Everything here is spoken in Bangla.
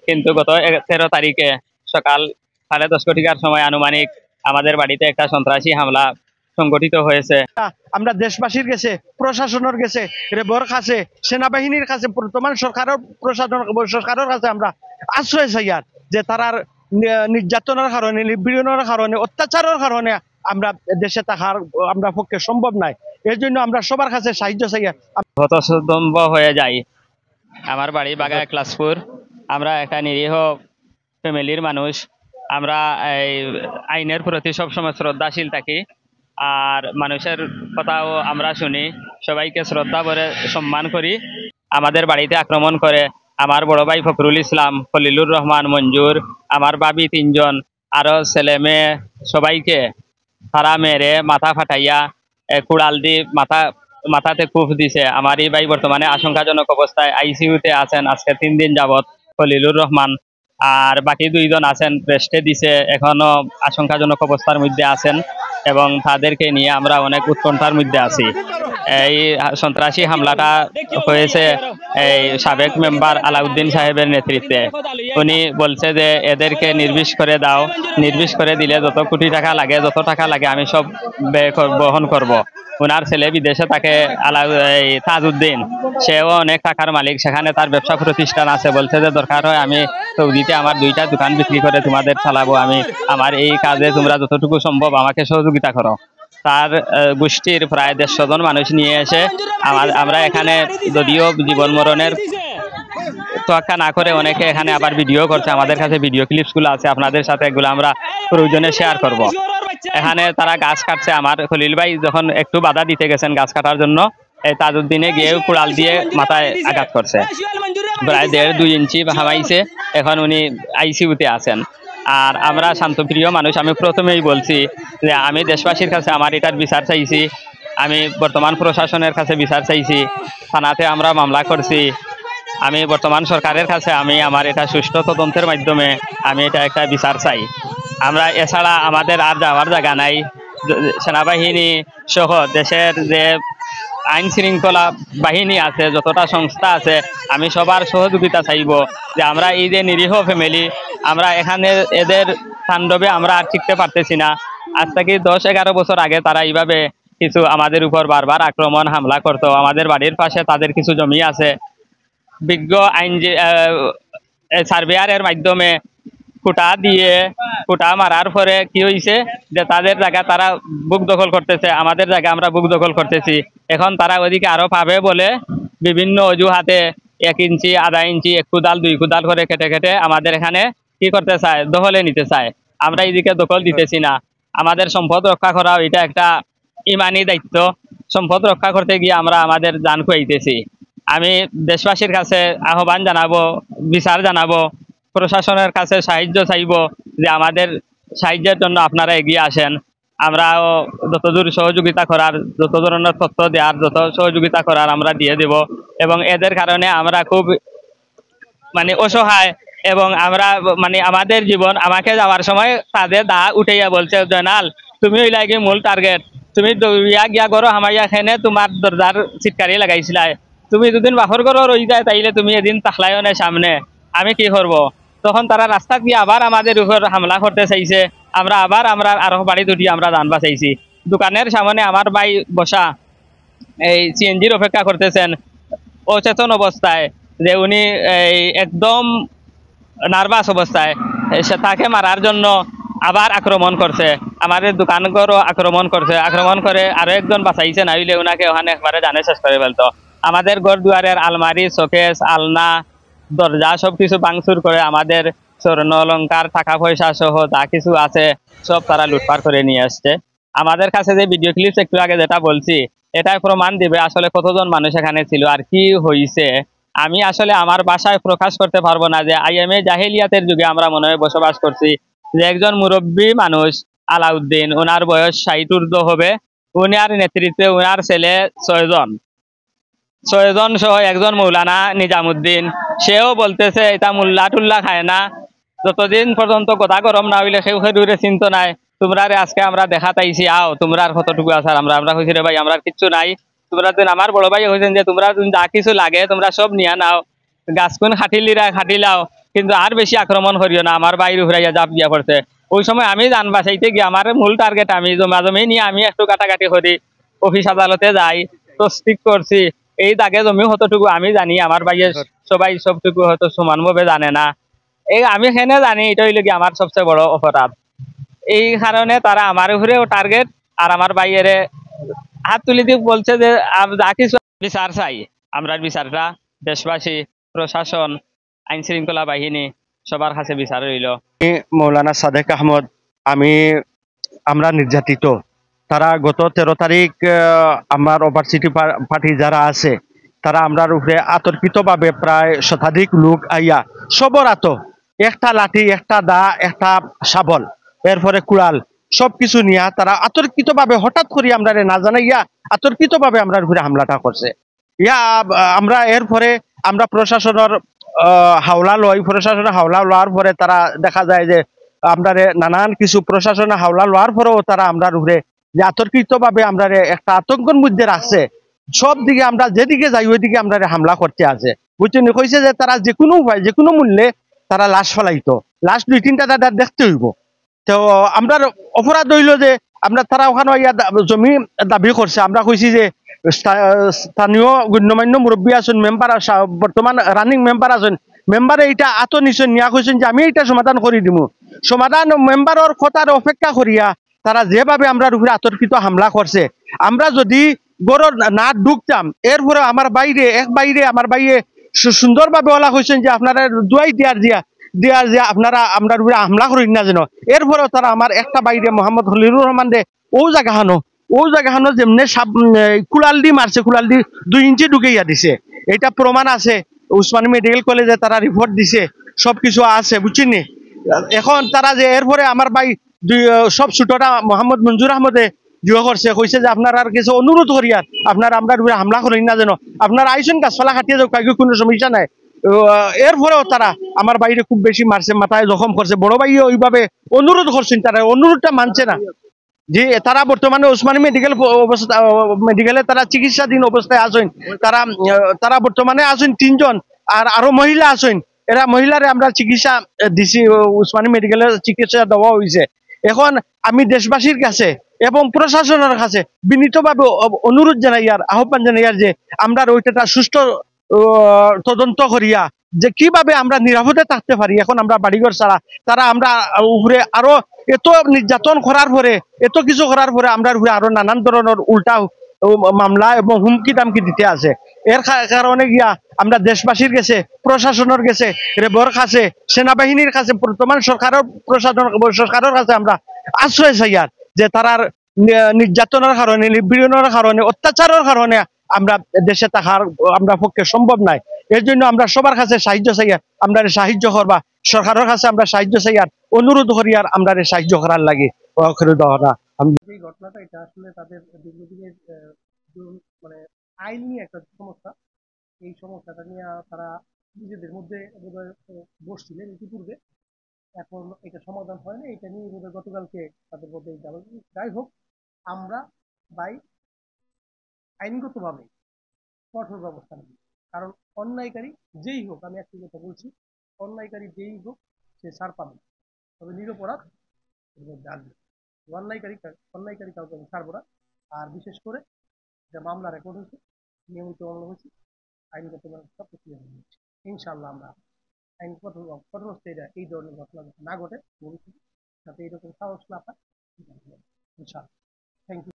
কিন্তু গত 13 তারিখে সকাল 10:30 ঘটিকার সময় আনুমানিক আমাদের বাড়িতে একটা সন্ত্রাসী হামলা সংগঠিত হয়েছে। আমরা দেশবাসীর কাছে, প্রশাসনের কাছে, রেবর কাছে, সেনাবাহিনীর কাছে, বর্তমান সরকারের কাছে আমরা আশ্রয় চাই আর যে তারার নির্যাতনের কারণে, নিপীড়নের কারণে, অত্যাচারের কারণে আমরা দেশে থাকার আমরা পক্ষে সম্ভব নাই। এর জন্য আমরা সবার কাছে সাহায্য চাই। হতস্তম্ভ হয়ে যাই। আমার বাড়ি বাগায় ক্লাসপুর। আমরা একটা নিরীহ ফ্যামিলির মানুষ। আমরা এই আইনের প্রতি সবসময় শ্রদ্ধাশীল থাকি, আর মানুষের কথাও আমরা শুনি, সবাইকে শ্রদ্ধা করে সম্মান করি। আমাদের বাড়িতে আক্রমণ করে আমার বড় ভাই ফখরুল ইসলাম, খলিলুর রহমান, মঞ্জুর, আমার ভাবি 3 জন, আরো ছেলে মেয়ে সবাইকে তারা মেরে মাথা ফাটাইয়া কুড়াল দিয়ে মাথাতে কুফ দিছে। আমার এই ভাই বর্তমানে আশঙ্কাজনক অবস্থায় আইসিইউতে আছেন আজকে 3 দিন যাবত, খলিলুর রহমান। আর বাকি 2 জন আছেন রেস্টে দিছে, এখনো আশঙ্কাজনক অবস্থার মধ্যে আছেন এবং তাদেরকে নিয়ে আমরা অনেক উৎকণ্ঠার মধ্যে আছি। এই সন্ত্রাসী হামলাটা হয়েছে এই সাবেক মেম্বার আলাউদ্দিন সাহেবের নেতৃত্বে। উনি বলছে যে এদেরকে নির্বিষ করে দাও, নির্বিষ করে দিলে যত কোটি টাকা লাগে, যত টাকা লাগে আমি সব বহন করব। ওনার ছেলে বিদেশে থাকে, তাজউদ্দিন, সেও অনেক টাকার মালিক, সেখানে তার ব্যবসা প্রতিষ্ঠান আছে। বলছে যে দরকার হয় আমি সৌদিতে আমার 2টা দোকান বিক্রি করে তোমাদের চালাবো, আমি আমার এই কাজে তোমরা যতটুকু সম্ভব আমাকে সহযোগিতা করো। তার গোষ্ঠীর প্রায় 150 জন মানুষ নিয়ে এসে আমরা এখানে যদিও জীবন মরণের তোয়াক্কা না করে অনেকে এখানে আবার ভিডিও করছে। আমাদের কাছে ভিডিও ক্লিপসগুলো আছে, আপনাদের সাথে এগুলো আমরা প্রয়োজনে শেয়ার করব। এখানে তারা গাছ কাটছে। আমার খলিল ভাই যখন একটু বাধা দিতে গেছেন গাছ কাটার জন্য, এই তাজউদ্দিনে গিয়ে কুড়াল দিয়ে মাথায় আঘাত করছে, প্রায় 1.5-2 ইঞ্চি হামাইছে। এখন উনি আইসিইউতে আছেন। আর আমরা শান্তপ্রিয় মানুষ। আমি প্রথমেই বলছি যে আমি দেশবাসীর কাছে আমার এটার বিচার চাইছি। আমি বর্তমান প্রশাসনের কাছে বিচার চাইছি, থানাতে আমরা মামলা করছি। আমি বর্তমান সরকারের কাছে আমি আমার এটা সুষ্ঠু তদন্তের মাধ্যমে আমি এটা একটা বিচার চাই। আমরা এছাড়া আমাদের আর যাওয়ার জায়গা নাই। সেনাবাহিনী সহ দেশের যে আইন শৃঙ্খলা বাহিনী আছে, যতটা সংস্থা আছে, আমি সবার সহযোগিতা চাইব যে আমরা এই যে নিরীহ ফ্যামিলি, আমরা এখানে এদের তাণ্ডবে আমরা আর টিকতে পারতেছি না। আজ থেকে 10-11 বছর আগে তারা এইভাবে কিছু আমাদের উপর বারবার আক্রমণ হামলা করতো। আমাদের বাড়ির পাশে তাদের কিছু জমি আছে, বিজ্ঞ সার্ভেয়ারের মাধ্যমে কুটা মারার পরে কি হয়েছে যে তাদের জায়গা তারা বুক দখল করতেছে, আমাদের জায়গা আমরা বুক দখল করতেছি। এখন তারা ওদিকে আরো পাবে বলে বিভিন্ন অজুহাতে 1 ইঞ্চি, 1/2 ইঞ্চি, 1 কোদাল, 2 কোদাল করে কেটে কেটে আমাদের এখানে কি করতে চায়, দখলে নিতে চায়। আমরা এইদিকে দখল দিতেছি না। আমাদের সম্পদ রক্ষা করা এটা একটা ইমানি দায়িত্ব। সম্পদ রক্ষা করতে গিয়ে আমরা আমাদের জান খুয়াইতেছি। আমি দেশবাসীর কাছে আহ্বান জানাবো, বিচার জানাবো, প্রশাসনের কাছে সাহায্য চাইব যে আমাদের সাহায্যের জন্য আপনারা এগিয়ে আসেন। আমরাও যতদূর সহযোগিতা করার, যত ধরনের তথ্য দেওয়ার, যত সহযোগিতা করার আমরা দিয়ে দেব। এবং এদের কারণে আমরা খুব অসহায় এবং আমরা আমাদের জীবন, আমাকে যাওয়ার সময় তাদের দা উঠাইয়া বলছে, জয়নাল তুমি ওই লাগে মূল টার্গেট, তুমি গিয়া করো হামাইয়া খেনে তোমার দরজার চিৎকারি লাগাইছিলাই, তুমি দুদিন বাফর করো রই যায়, তাইলে তুমি এদিন তাহলাইও না সামনে, আমি কি করব। তখন তারা রাস্তা দিয়ে আবার আমাদের উপর হামলা করতে চাইছে। আমরা আরো বাড়ি দুটি আমরা জান বাঁচাইছি। দোকানের সামনে আমার ভাই বসা এই সিএনজির অপেক্ষা করতেছেন অচেতন অবস্থায়, যে উনি একদম নার্ভাস অবস্থায়, তাকে মারার জন্য আবার আক্রমণ করছে। আমাদের দোকানঘরও আক্রমণ করছে, আক্রমণ করে আরো একজন বাঁচাইছে, না হইলে ওনাকে ওখানে একবারে জানে শেষ করে ফেলতো। আমাদের ঘর দুয়ারের আলমারি, শোকেস, আলনা, দরজা সবকিছু ভাঙচুর করে আমাদের স্বর্ণ অলংকার, টাকা পয়সা সহ যা কিছু আছে সব তারা লুটপাট করে নিয়ে আসছে। আমাদের কাছে যে ভিডিও ক্লিপস একটু আগে যেটা বলছি, এটাই প্রমাণ দিবে আসলে কতজন মানুষ এখানে ছিল আর কি হয়েছে। আমি আসলে আমার ভাষায় প্রকাশ করতে পারবো না যে আইএমএ জাহেলিয়াতের যুগে আমরা মনে হয় বসবাস করছি। যে একজন মুরব্বী মানুষ আলাউদ্দিন, ওনার বয়স 60 ঊর্ধ্ব হবে, উনার নেতৃত্বে ওনার ছেলে 6 জন সহ একজন মৌলানা নিজামুদ্দিন, সেও বলতেছে এটা মুল্লা টুল্লা খায় না, যতদিন পর্যন্ত কথা গরম না হইলে সেও খেদুরে চিন্ত নাই। তোমরা আজকে আমরা দেখা তাইছি, আও তোমরা কতটুকু আসার, আমরা হয়েছি রে ভাই, আমরা কিচ্ছু নাই। তোমরা আমার বড় ভাই হয়েছেন যে তোমরা যা কিছু লাগে তোমরা সব নিয়ে নাও, গাছকুন খাটিলিরা খাটিলাও, কিন্তু আর বেশি আক্রমণ করিও না, আমার বাইরে ঘুরাইয়া জাপ দিয়া পড়ছে। ওই সময় আমি যান বাঁচাইতে গিয়ে আমার মূল টার্গেট আমি জমা জমি নিয়ে আমি একটু কাটাকাটি করি, অফিস আদালতে যাই, তসদিক করছি। এই দাগে জমি কতটুকু আমি জানি, আমার বাইরে সবাই সবটুকু হয়তো সমানভাবে জানে না। এই আমি এখানে জানি, এটা হইলে কি আমার সবচেয়ে বড় অপরাধ। এই কারণে তারা আমার উপরেও টার্গেট, আর আমার বাইরে হাত তুলি দিয়ে বলছে যে যা কিছু বিচার চাই। আমরা বিচারটা দেশবাসী, প্রশাসন, আইন শৃঙ্খলা বাহিনী সবার কাছে বিচার রইল। মৌলানা সাদেক আহমদ, আমি আমরা নির্যাতিত। তারা গত 13 তারিখ আমার ওভারসিটি পার্টি যারা আছে তারা আমরার উপরে আতর্কিতভাবে প্রায় শতাধিক লোক আইয়া সবর একটা লাঠি, একটা দা, একটা শাবল, এরপরে কুড়াল সবকিছু নিয়ে তারা আতর্কিতভাবে হঠাৎ করে আমরা না জানাইয়া আতর্কিতভাবে আমরার উপরে হামলাটা করছে। আমরা এরপরে আমরা প্রশাসনের হাওলা লই, প্রশাসনের হাওলা লওয়ার পরে তারা দেখা যায় যে আমরা নানান কিছু প্রশাসনের হাওলা লওয়ার পরেও তারা আমরার উপরে যে আতর্কিতভাবে আমরা একটা আতঙ্কের মধ্যে রাখছে। সব দিকে আমরা যেদিকে যাই ওইদিকে আমরা হামলা করতে আছে, বুঝছেন। কইছে যে তারা যে কোনো উপায়, যে কোনো মূল্যে তারা লাশ ফেলাইতো, লাশ 2-3টা তাদের দেখতে হইব। তো আমরা অপরাধ হইল যে আমরা তারা ওখানে জমি দাবি করছে। আমরা কইছি যে স্থানীয় গণ্যমান্য মুরব্বী আছেন, মেম্বার বর্তমান রানিং মেম্বার আছেন, মেম্বারে এটা নিশ্চয় নিয়া কইছেন যে আমি এটা সমাধান করে দিব। সমাধান মেম্বারের কথার অপেক্ষা করিয়া তারা যেভাবে আমরা উপরে আতর্কিত হামলা করছে, আমরা যদি গড় না ঢুকতাম, এরপরে আমার বাইরে আমার বাইরে সুন্দরভাবে বলা হয়েছেন যে আপনারা দুয়াই দিয়ার যে আপনারা আমরা উপরে হামলা করেন না যেন। এরপরেও তারা আমার একটা বাইরে মোহাম্মদ হলিলুর রহমান দে ও জায়গাহানো যেমনে কুলাল দি মারছে, কুলাল দি 2 ইঞ্চি ঢুকাইয়া দিছে। এটা প্রমাণ আছে, উসমানী মেডিকেল কলেজে তারা রিপোর্ট দিছে, সবকিছু আছে, বুঝছিনি। এখন তারা যে এরপরে আমার ভাই সব ছোটটা মোহাম্মদ মঞ্জুর আহমদে করছে, কইছে যে আপনার আর কিছু অনুরোধ করি আর আপনারা আমরা হামলা করেন না যেন, আপনারা আইসেন গাছপালা কাটিয়ে যাও, কাউকে কোনো সমস্যা নাই। এরপরেও তারা আমার বাইরে খুব বেশি মারছে, মাথায় জখম করছে। বড় ভাই ওইভাবে অনুরোধ করছেন, তারা অনুরোধটা মানছে না। যে তারা বর্তমানে ওসমানী মেডিকেলে তারা চিকিৎসাধীন অবস্থায় আছেন। তারা বর্তমানে আছেন 3 জন, আর আরো মহিলা আছেন। এরা মহিলারে আমরা চিকিৎসা দিছি, উসমানী মেডিকেলে চিকিৎসা দেওয়া হয়েছে। এখন আমি দেশবাসীর কাছে এবং প্রশাসনের কাছে বিনীতভাবে অনুরোধ জানাই আর আহ্বান জানাই আর যে আমরা ওইটা সুষ্ঠু তদন্ত করিয়া যে কিভাবে আমরা নিরাপদে থাকতে পারি। এখন আমরা বাড়িঘর ছাড়া তারা আমরা উপরে আরো এত নির্যাতন করার পরে, এত কিছু করার পরে আমরা উপরে আরো নানান ধরনের উল্টা মামলা এবং হুমকি দামকি দিতে আছে। এর কারণে গিয়া আমরা দেশবাসীর কাছে, প্রশাসনের কাছে, রেবর কাছে, সেনাবাহিনীর কাছে, বর্তমান সরকারের কাছে আমরা আশ্রয় চাই আর যে তারার নির্যাতনের কারণে, নিপীড়নের কারণে, অত্যাচারের কারণে আমরা দেশে থাকার আমরা পক্ষে সম্ভব নাই। এর জন্য আমরা সবার কাছে সাহায্য চাই আর আমরা সাহায্য করবা, সরকারের কাছে আমরা সাহায্য চাই আর অনুরোধ করি আর আমরা সাহায্য করার লাগে। এই ঘটনাটা এটা আসলে তাদের দীর্ঘদিনের মানে আইন নিয়ে একটা সমস্যা। এই সমস্যাটা নিয়ে তারা নিজেদের মধ্যে বসছিলেন ইতিপূর্বে। এখন এটা সমাধান হয় না, এটা নিয়ে গতকালকে তাদের মধ্যে যাই হোক, আমরা বাই আইনগতভাবে কঠোর ব্যবস্থা নেব। কারণ অন্যায়কারী যেই হোক, আমি একটি কথা বলছি, অন্যায়কারী যেই হোক সে ছাড় পাবে, তবে নিরপরাধ আসবে। অন্যায়কারী কাউকে আমি ছাড়বো না। আর বিশেষ করে যে মামলা রেকর্ড হয়েছে, নিয়মিত মামলা হয়েছে, আইনগত ব্যবস্থা প্রক্রিয়া হয়েছে। ইনশাল্লাহ আমরা আইন কঠোর এই ধরনের ঘটনা না ঘটে ভবিষ্যতে, যাতে এরকম সাহস না পায়। ইনশাল্লাহ। Thank you.